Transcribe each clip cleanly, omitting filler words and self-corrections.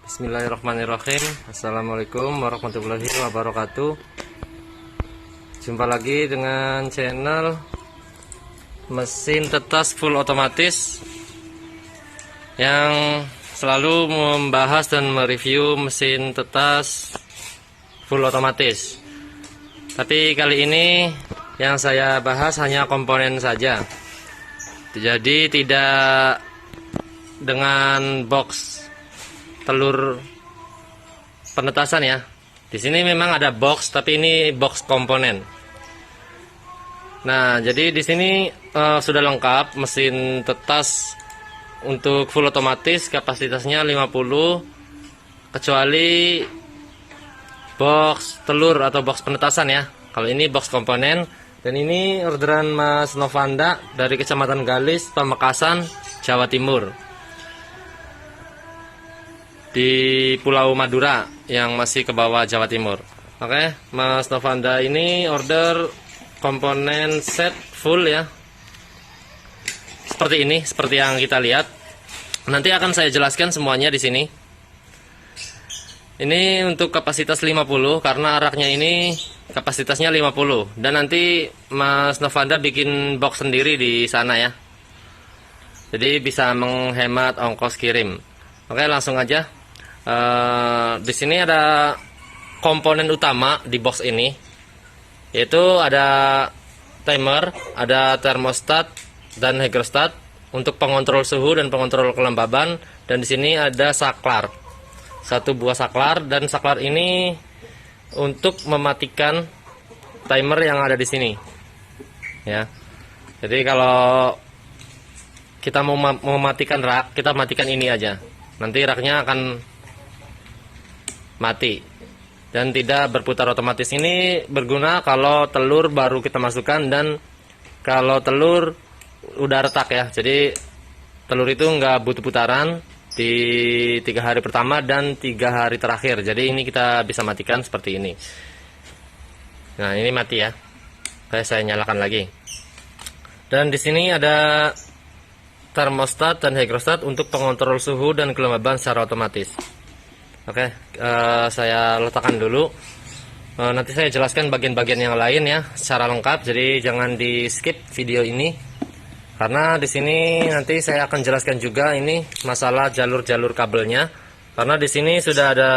Bismillahirrahmanirrahim. Assalamualaikum warahmatullahi wabarakatuh. Jumpa lagi dengan channel mesin tetas full otomatis yang selalu membahas dan mereview mesin tetas full otomatis. Tapi kali ini yang saya bahas hanya komponen saja. Jadi tidak dengan box telur penetasan ya. Di sini memang ada box, tapi ini box komponen. Nah, jadi di sini sudah lengkap mesin tetas untuk full otomatis, kapasitasnya 50, kecuali box telur atau box penetasan ya. Kalau ini box komponen, dan ini orderan Mas Novanda dari Kecamatan Galis, Pamekasan, Jawa Timur, di Pulau Madura yang masih ke bawah Jawa Timur. Oke, Mas Novanda ini order komponen set full ya. Seperti ini, seperti yang kita lihat. Nanti akan saya jelaskan semuanya di sini. Ini untuk kapasitas 50 karena araknya ini kapasitasnya 50, dan nanti Mas Novanda bikin box sendiri di sana ya. Jadi bisa menghemat ongkos kirim. Oke, langsung aja. Di sini ada komponen utama di box ini, yaitu ada timer, ada termostat dan hygrostat untuk pengontrol suhu dan pengontrol kelembaban, dan di sini ada saklar, satu buah saklar, dan saklar ini untuk mematikan timer yang ada di sini ya. Jadi kalau kita mau mematikan rak, kita matikan ini aja, nanti raknya akan mati dan tidak berputar otomatis. Ini berguna kalau telur baru kita masukkan dan kalau telur udah retak ya. Jadi telur itu nggak butuh putaran di 3 hari pertama dan 3 hari terakhir. Jadi ini kita bisa matikan seperti ini. Nah, ini mati ya. Oke, saya nyalakan lagi. Dan di sini ada termostat dan hygrostat untuk pengontrol suhu dan kelembaban secara otomatis. Oke, saya letakkan dulu. Nanti saya jelaskan bagian-bagian yang lain ya secara lengkap. Jadi jangan di skip video ini, karena di sini nanti saya akan jelaskan juga ini masalah jalur-jalur kabelnya. Karena di sini sudah ada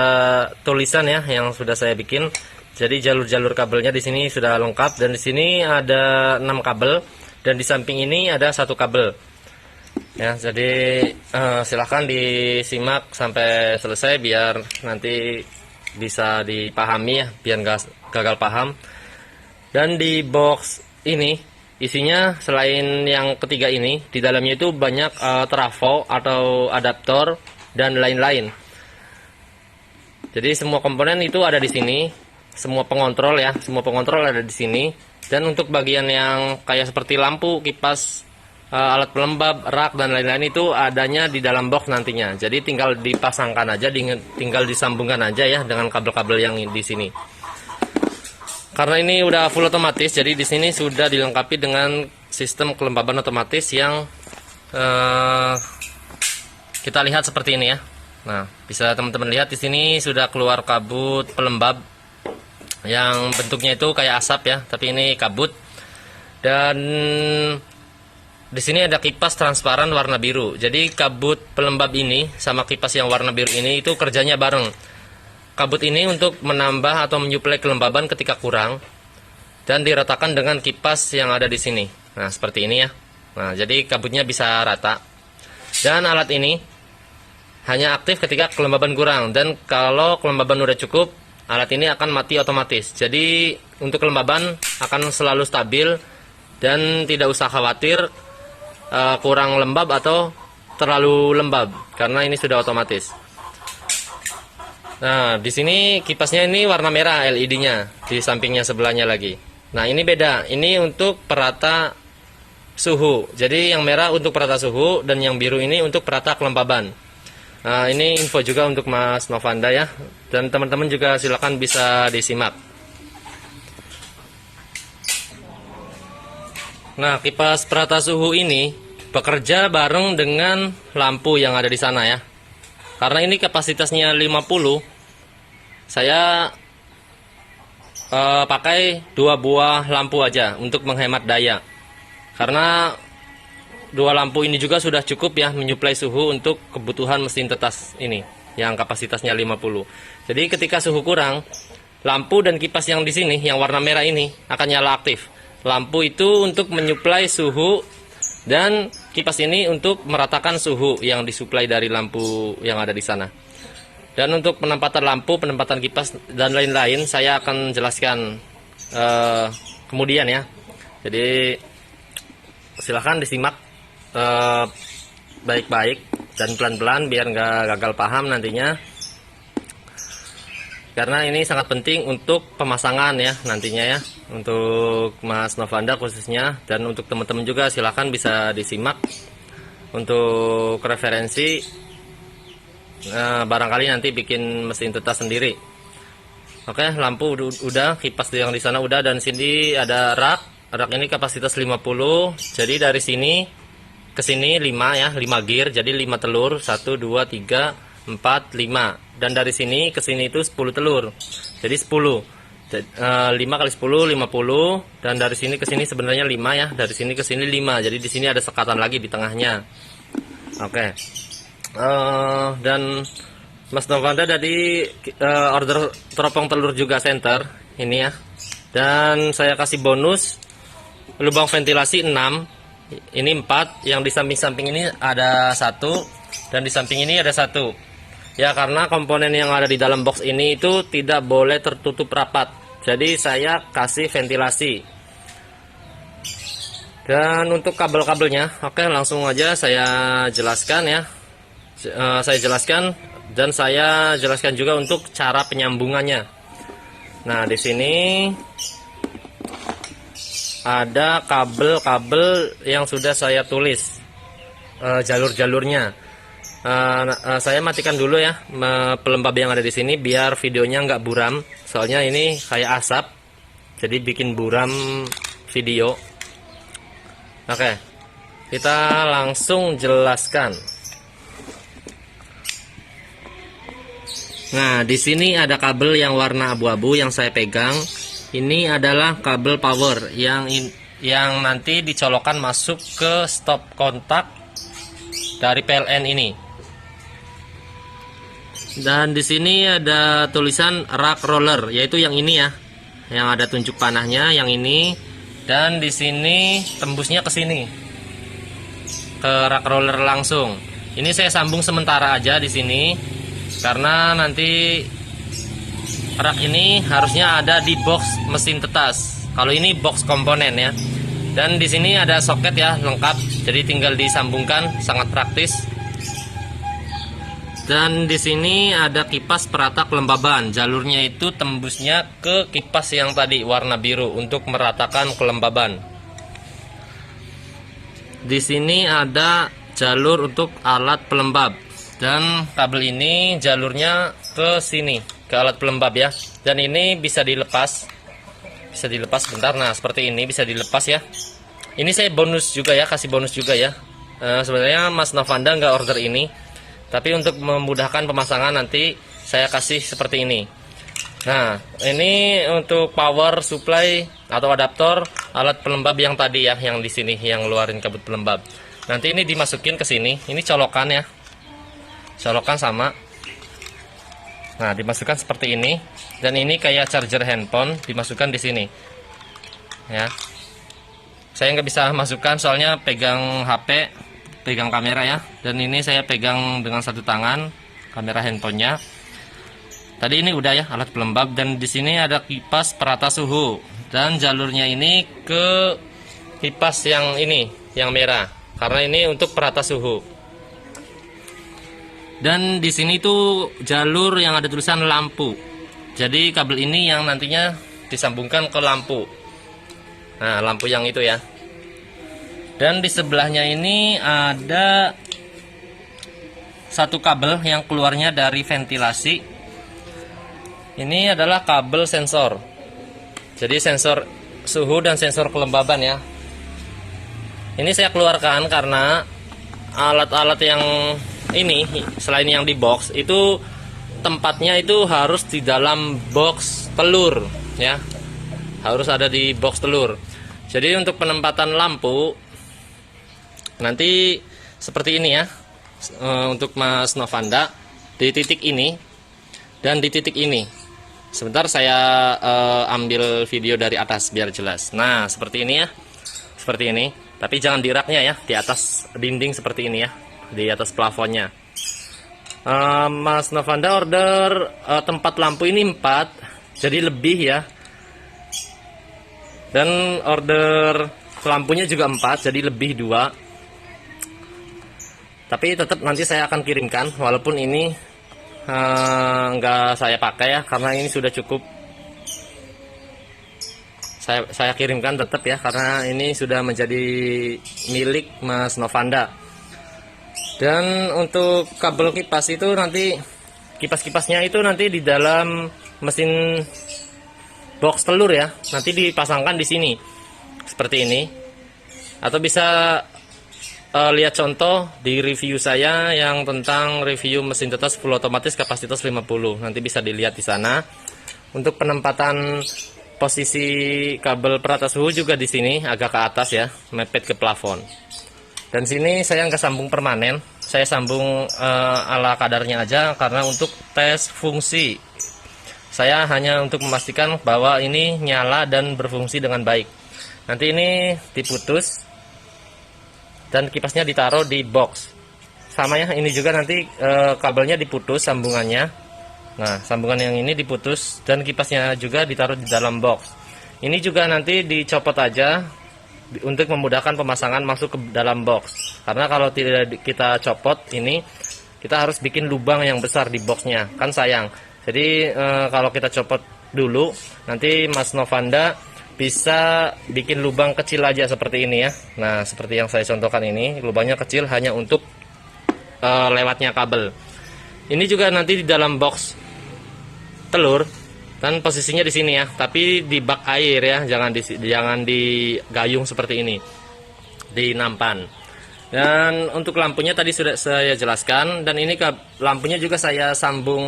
tulisan ya yang sudah saya bikin. Jadi jalur-jalur kabelnya di sini sudah lengkap, dan di sini ada 6 kabel, dan di samping ini ada 1 kabel. Ya, jadi silahkan disimak sampai selesai biar nanti bisa dipahami ya, biar nggak gagal paham. Dan di box ini isinya selain yang ketiga ini, di dalamnya itu banyak trafo atau adaptor dan lain-lain. Jadi semua komponen itu ada di sini, semua pengontrol ya, semua pengontrol ada di sini. Dan untuk bagian yang kayak seperti lampu, kipas, alat pelembab, rak dan lain-lain itu adanya di dalam box nantinya. Jadi tinggal dipasangkan aja, tinggal disambungkan aja ya dengan kabel-kabel yang di sini. Karena ini udah full otomatis, jadi di sini sudah dilengkapi dengan sistem kelembaban otomatis yang kita lihat seperti ini ya. Nah, bisa teman-teman lihat di sini sudah keluar kabut pelembab yang bentuknya itu kayak asap ya, tapi ini kabut. Dan di sini ada kipas transparan warna biru. Jadi kabut pelembab ini sama kipas yang warna biru ini itu kerjanya bareng. Kabut ini untuk menambah atau menyuplai kelembaban ketika kurang, dan diratakan dengan kipas yang ada di sini. Nah, seperti ini ya. Nah, jadi kabutnya bisa rata. Dan alat ini hanya aktif ketika kelembaban kurang, dan kalau kelembaban udah cukup, alat ini akan mati otomatis. Jadi untuk kelembaban akan selalu stabil dan tidak usah khawatir kurang lembab atau terlalu lembab, karena ini sudah otomatis. Nah, di sini kipasnya ini warna merah LED-nya, di sampingnya sebelahnya lagi. Nah, ini beda. Ini untuk perata suhu. Jadi yang merah untuk perata suhu dan yang biru ini untuk perata kelembaban. Nah, ini info juga untuk Mas Novanda ya. Dan teman-teman juga silakan bisa disimak. Nah, kipas perata suhu ini bekerja bareng dengan lampu yang ada di sana ya. Karena ini kapasitasnya 50, saya pakai 2 buah lampu aja untuk menghemat daya. Karena 2 lampu ini juga sudah cukup ya menyuplai suhu untuk kebutuhan mesin tetas ini yang kapasitasnya 50. Jadi ketika suhu kurang, lampu dan kipas yang di sini yang warna merah ini akan nyala aktif. Lampu itu untuk menyuplai suhu dan kipas ini untuk meratakan suhu yang disuplai dari lampu yang ada di sana. Dan untuk penempatan lampu, penempatan kipas dan lain-lain saya akan jelaskan kemudian ya. Jadi silahkan disimak baik-baik dan pelan-pelan biar nggak gagal paham nantinya. Karena ini sangat penting untuk pemasangan ya nantinya ya, untuk Mas Novanda khususnya, dan untuk teman-teman juga silahkan bisa disimak untuk referensi. Barangkali nanti bikin mesin tetas sendiri. Oke, lampu udah, kipas yang di sana udah, dan sini ada rak. Rak ini kapasitas 50. Jadi dari sini ke sini 5 ya, 5 gear, jadi 5 telur, 1 2 3 4 5. Dan dari sini ke sini itu 10 telur. Jadi 10. 5 kali 10 50, dan dari sini ke sini sebenarnya 5 ya. Dari sini ke sini 5. Jadi di sini ada sekatan lagi di tengahnya. Oke. Dan Mas Novanda tadi order teropong telur juga center ini ya. Dan saya kasih bonus lubang ventilasi 6. Ini 4, yang di samping-samping ini ada 1, dan di samping ini ada 1. Ya, karena komponen yang ada di dalam box ini itu tidak boleh tertutup rapat. Jadi saya kasih ventilasi. Dan untuk kabel-kabelnya, oke, langsung aja saya jelaskan ya. Saya jelaskan, dan saya jelaskan juga untuk cara penyambungannya. Nah, di sini ada kabel-kabel yang sudah saya tulis jalur-jalurnya. Saya matikan dulu ya pelembab yang ada di sini biar videonya nggak buram. Soalnya ini kayak asap, jadi bikin buram video. Oke, kita langsung jelaskan. Nah, di sini ada kabel yang warna abu-abu yang saya pegang. Ini adalah kabel power yang nanti dicolokkan masuk ke stop kontak dari PLN ini. Dan di sini ada tulisan rak roller, yaitu yang ini ya, yang ada tunjuk panahnya, yang ini. Dan di sini tembusnya ke sini, ke rak roller langsung. Ini saya sambung sementara aja di sini, karena nanti rak ini harusnya ada di box mesin tetas. Kalau ini box komponen ya. Dan di sini ada soket ya, lengkap. Jadi tinggal disambungkan, sangat praktis. Dan di sini ada kipas perata kelembaban. Jalurnya itu tembusnya ke kipas yang tadi warna biru untuk meratakan kelembaban. Di sini ada jalur untuk alat pelembab. Dan kabel ini jalurnya ke sini, ke alat pelembab ya. Dan ini bisa dilepas. Bisa dilepas bentar. Nah, seperti ini bisa dilepas ya. Ini saya bonus juga ya, kasih bonus juga ya. Sebenarnya Mas Novanda nggak order ini, tapi untuk memudahkan pemasangan nanti saya kasih seperti ini. Nah, ini untuk power supply atau adaptor alat pelembab yang tadi ya, yang di sini yang ngeluarin kabut pelembab. Nanti ini dimasukin ke sini. Ini colokan ya. Colokan sama. Nah, dimasukkan seperti ini. Dan ini kayak charger handphone, dimasukkan di sini. Ya. Saya nggak bisa masukkan soalnya pegang HP, pegang kamera ya. Dan ini saya pegang dengan satu tangan kamera handphonenya. Tadi ini udah ya alat pelembab, dan di sini ada kipas perata suhu, dan jalurnya ini ke kipas yang ini, yang merah, karena ini untuk perata suhu. Dan di sini tuh jalur yang ada tulisan lampu. Jadi kabel ini yang nantinya disambungkan ke lampu. Nah, lampu yang itu ya. Dan di sebelahnya ini ada satu kabel yang keluarnya dari ventilasi. Ini adalah kabel sensor. Jadi sensor suhu dan sensor kelembaban ya. Ini saya keluarkan karena alat-alat yang ini, selain yang di box, itu tempatnya itu harus di dalam box telur ya. Harus ada di box telur. Jadi untuk penempatan lampu nanti seperti ini ya. Untuk Mas Novanda di titik ini dan di titik ini. Sebentar saya ambil video dari atas biar jelas. Nah, seperti ini ya. Seperti ini. Tapi jangan di raknya ya, di atas dinding seperti ini ya, di atas plafonnya. Mas Novanda order tempat lampu ini 4, jadi lebih ya. Dan order lampunya juga 4, jadi lebih 2. Tapi tetap nanti saya akan kirimkan, walaupun ini nggak saya pakai ya, karena ini sudah cukup. Saya kirimkan tetap ya, karena ini sudah menjadi milik Mas Novanda. Dan untuk kabel kipas itu nanti, kipas-kipasnya itu nanti di dalam mesin box telur ya, nanti dipasangkan di sini seperti ini. Atau bisa lihat contoh di review saya yang tentang review mesin tetes full otomatis kapasitas 50, nanti bisa dilihat di sana. Untuk penempatan posisi kabel peratas suhu juga di sini agak ke atas ya, mepet ke plafon. Dan sini saya nggak sambung permanen, saya sambung ala kadarnya aja karena untuk tes fungsi. Saya hanya untuk memastikan bahwa ini nyala dan berfungsi dengan baik. Nanti ini diputus dan kipasnya ditaruh di box. Sama ya, ini juga nanti kabelnya diputus sambungannya. Nah, sambungan yang ini diputus dan kipasnya juga ditaruh di dalam box. Ini juga nanti dicopot aja untuk memudahkan pemasangan masuk ke dalam box. Karena kalau tidak kita copot ini, kita harus bikin lubang yang besar di boxnya, kan sayang. Jadi kalau kita copot dulu, nanti Mas Novanda bisa bikin lubang kecil aja seperti ini ya. Nah, seperti yang saya contohkan ini, lubangnya kecil hanya untuk lewatnya kabel. Ini juga nanti di dalam box telur dan posisinya di sini ya, tapi di bak air ya, jangan di gayung seperti ini, di nampan. Dan untuk lampunya tadi sudah saya jelaskan, dan ini lampunya juga saya sambung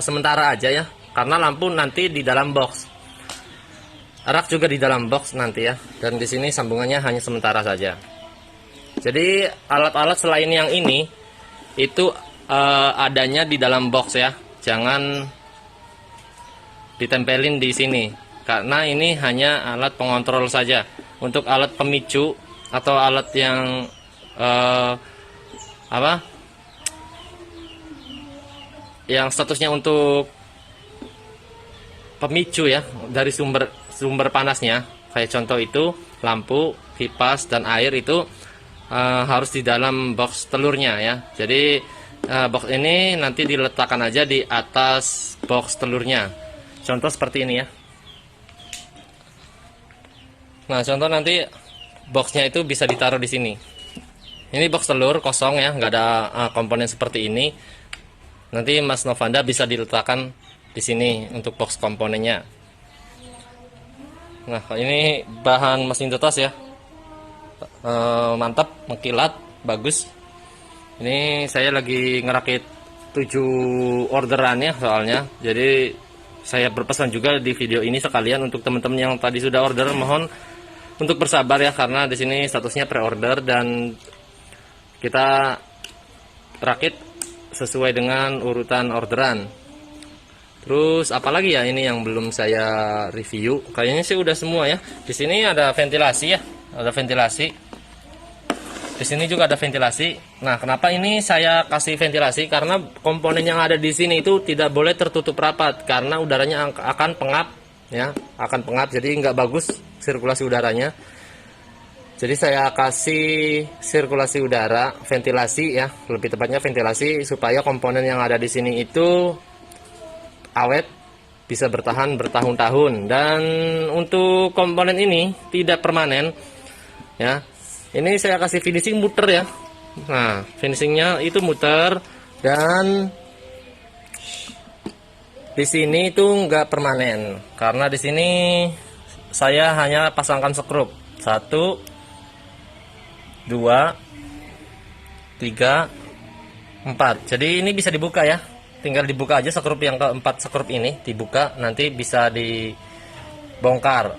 sementara aja ya, karena lampu nanti di dalam box, rak juga di dalam box nanti ya, dan di sini sambungannya hanya sementara saja. Jadi alat-alat selain yang ini itu adanya di dalam box ya, jangan ditempelin di sini karena ini hanya alat pengontrol saja. Untuk alat pemicu atau alat yang yang statusnya untuk pemicu ya, dari sumber panasnya, kayak contoh itu lampu, kipas dan air itu harus di dalam box telurnya ya. Jadi box ini nanti diletakkan aja di atas box telurnya. Contoh seperti ini ya. Nah, contoh nanti boxnya itu bisa ditaruh di sini. Ini box telur kosong ya, nggak ada komponen seperti ini. Nanti Mas Novanda bisa diletakkan di sini untuk box komponennya. Nah, ini bahan mesin tetes ya. Mantap, mengkilat, bagus. Ini saya lagi ngerakit 7 orderan ya soalnya. Jadi saya berpesan juga di video ini sekalian untuk teman-teman yang tadi sudah order, mohon untuk bersabar ya, karena di sini statusnya pre-order dan kita rakit sesuai dengan urutan orderan. Terus apalagi ya ini yang belum saya review? Kayaknya sih udah semua ya. Di sini ada ventilasi ya, ada ventilasi. Di sini juga ada ventilasi. Nah, kenapa ini saya kasih ventilasi? Karena komponen yang ada di sini itu tidak boleh tertutup rapat karena udaranya akan pengap ya, akan pengap. Jadi nggak bagus sirkulasi udaranya. Jadi saya kasih sirkulasi udara, ventilasi ya, lebih tepatnya ventilasi supaya komponen yang ada di sini itu awet, bisa bertahan bertahun-tahun. Dan untuk komponen ini tidak permanen ya. Ini saya kasih finishing muter ya. Nah, finishingnya itu muter, dan di sini itu nggak permanen karena di sini saya hanya pasangkan skrup 1, 2, 3, 3, 4. Jadi ini bisa dibuka ya. Tinggal dibuka aja skrup yang keempat, skrup ini dibuka, nanti bisa dibongkar.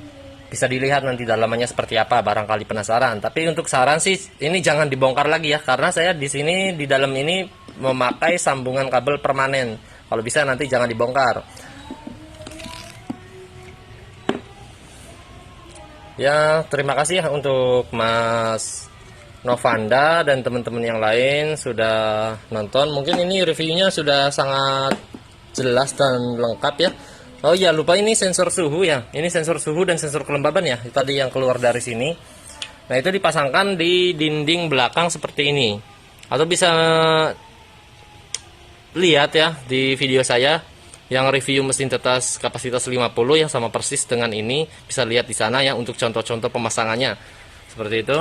Bisa dilihat nanti dalamannya seperti apa, barangkali penasaran. Tapi untuk saran sih ini jangan dibongkar lagi ya, karena saya di sini di dalam ini memakai sambungan kabel permanen. Kalau bisa nanti jangan dibongkar. Ya, terima kasih ya untuk Mas Novanda dan teman-teman yang lain sudah nonton. Mungkin ini reviewnya sudah sangat jelas dan lengkap ya. Oh ya, lupa ini sensor suhu ya. Ini sensor suhu dan sensor kelembaban ya. Tadi yang keluar dari sini. Nah, itu dipasangkan di dinding belakang seperti ini. Atau bisa lihat ya di video saya yang review mesin tetes kapasitas 50 yang sama persis dengan ini, bisa lihat di sana ya untuk contoh-contoh pemasangannya. Seperti itu.